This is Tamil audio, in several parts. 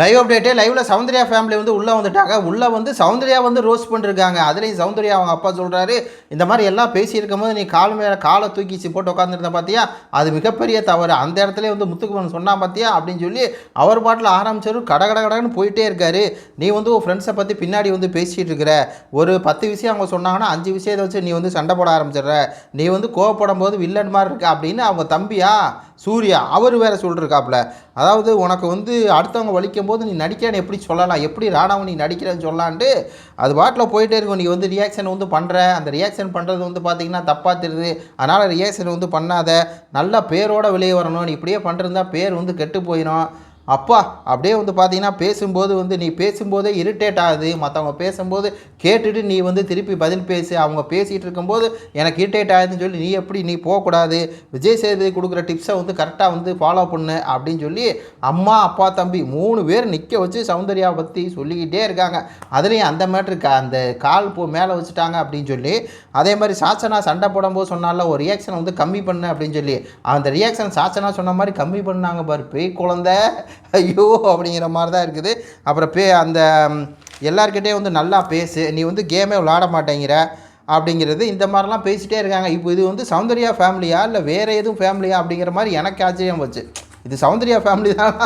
லைவ் அப்டேட்டு லைவில் சௌந்தர்யா ஃபேமிலி வந்து உள்ளே வந்துட்டாங்க. உள்ளே வந்து சௌந்தர்யா வந்து ரோஸ்ட் பண்ணிருக்காங்க. அதுலேயும் சௌந்தர்யா அவங்க அப்பா சொல்கிறாரு, இந்த மாதிரி எல்லாம் பேசியிருக்கும் போது நீ கால் மேலே காலை தூக்கிச்சு போட்டு உட்காந்துருந்த பார்த்தியா, அது மிகப்பெரிய தவறு. அந்த இடத்துல வந்து முத்துக்குமன் சொன்னா பார்த்தியா அப்படின்னு சொல்லி அவர் பாட்டில் ஆரம்பிச்சாரு. கடன்னு போயிட்டே இருக்காரு. நீ வந்து உன் ஃப்ரெண்ட்ஸை பற்றி பின்னாடி வந்து பேசிகிட்டு இருக்கிற. ஒரு 10 விஷயம் அவங்க சொன்னாங்கன்னா 5 விஷயத்தை வச்சு நீ வந்து சண்டை போட ஆரம்பிச்சிடுற. நீ வந்து கோவப்படும் போது வில்லன் மாதிரி இருக்க அப்படின்னு அவங்க தம்பியா சூர்யா அவர் வேறு சொல்லிருக்காப்புல. அதாவது உனக்கு வந்து அடுத்தவங்க வலிக்கும் போது நீ நடிக்கிறேன்னு எப்படி சொல்லலாம், எப்படி ராணாவும் நீ நடிக்கிறேன்னு சொல்லலான்ட்டு அது பாட்டில் போயிட்டே இருக்கும். நீ வந்து ரியாக்ஷன் வந்து பண்ணுற, அந்த ரியாக்ஷன் பண்ணுறது வந்து பார்த்திங்கன்னா தப்பாக தெரியுது, அதனால் ரியாக்ஷன் வந்து பண்ணாத, நல்ல பேரோட வெளியே வரணும். நீ இப்படியே பண்ணுறதா பேர் வந்து கெட்டு போயிடும். அப்பா அப்படியே வந்து பார்த்தீங்கன்னா பேசும்போது வந்து நீ பேசும்போதே இரிட்டேட் ஆகுது. மற்றவங்க பேசும்போது கேட்டுட்டு நீ வந்து திருப்பி பதில் பேசு. அவங்க பேசிகிட்டு இருக்கும்போது எனக்கு இரிட்டேட் ஆகுதுன்னு சொல்லி நீ எப்படி நீ போகக்கூடாது. விஜய் சேதுபதி கொடுக்குற டிப்ஸை வந்து கரெக்டாக வந்து ஃபாலோ பண்ணு அப்படின்னு சொல்லி அம்மா அப்பா தம்பி 3 பேர் நிற்க வச்சு சௌந்தர்யாவை பற்றி சொல்லிக்கிட்டே இருக்காங்க. அதுலேயும் அந்த மேட்ருக்கு அந்த கால் மேலே வச்சுட்டாங்க அப்படின்னு சொல்லி, அதே மாதிரி சாச்சனா சண்டை போடும்போது சொன்னால ஒரு ரியாக்ஷனை வந்து கம்மி பண்ணு அப்படின்னு சொல்லி அந்த ரியாக்ஷன் சாச்சனா சொன்ன மாதிரி கம்மி பண்ணாங்க பாரு. பேய் குழந்தை ஐயோ அப்படிங்கிற மாதிரி தான் இருக்குது. அப்புறம் அந்த எல்லார்கிட்டே வந்து நல்லா பேசு, நீ வந்து கேமே விளாட மாட்டேங்கிற அப்படிங்கிறது இந்த மாதிரிலாம் பேசிகிட்டே இருக்காங்க. இப்போ இது வந்து சௌந்தர்யா ஃபேமிலியா இல்லை வேறு எதுவும் ஃபேமிலியா அப்படிங்கிற மாதிரி எனக்கு ஆச்சரியம் போச்சு. இது சௌந்தர்யா ஃபேமிலி தான்.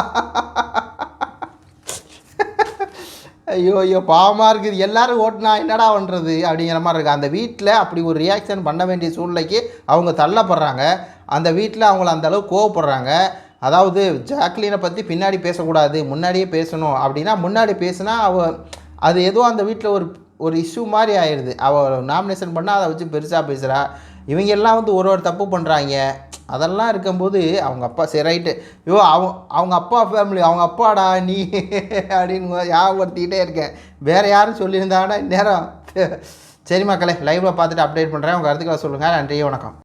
ஐயோ பாவமாக இருக்குது. எல்லோரும் ஓட்டுனா என்னடா பண்ணுறது அப்படிங்கிற மாதிரி இருக்குது. அந்த வீட்டில் அப்படி ஒரு ரியாக்ஷன் பண்ண வேண்டிய சூழ்நிலைக்கு அவங்க தள்ளப்படுறாங்க. அந்த வீட்டில் அவங்கள அந்தளவு கோவப்படுறாங்க. அதாவது ஜாக்லினை பற்றி பின்னாடி பேசக்கூடாது, முன்னாடியே பேசணும் அப்படின்னா முன்னாடி பேசுனா அது ஏதோ அந்த வீட்டில் ஒரு இஷ்யூ மாதிரி ஆயிடுது. அவள் நாமினேஷன் பண்ணால் அதை வச்சு பெருசாக பேசுகிறா. இவங்க எல்லாம் வந்து ஒரு தப்பு பண்ணுறாங்க. அதெல்லாம் இருக்கும்போது அவங்க அப்பா சரி ரைட்டு அவங்க அப்பா ஃபேமிலி அவங்க அப்பாடா நீ அப்படின்னு ஞாபகப்படுத்திக்கிட்டே இருக்கேன். வேறு யாரும் சொல்லியிருந்தாங்கன்னா இந்நேரம். சரி மக்களே, லைவில் பார்த்துட்டு அப்டேட் பண்ணுறேன். உங்கள் கருத்துக்களை சொல்லுங்கள். நன்றி, வணக்கம்.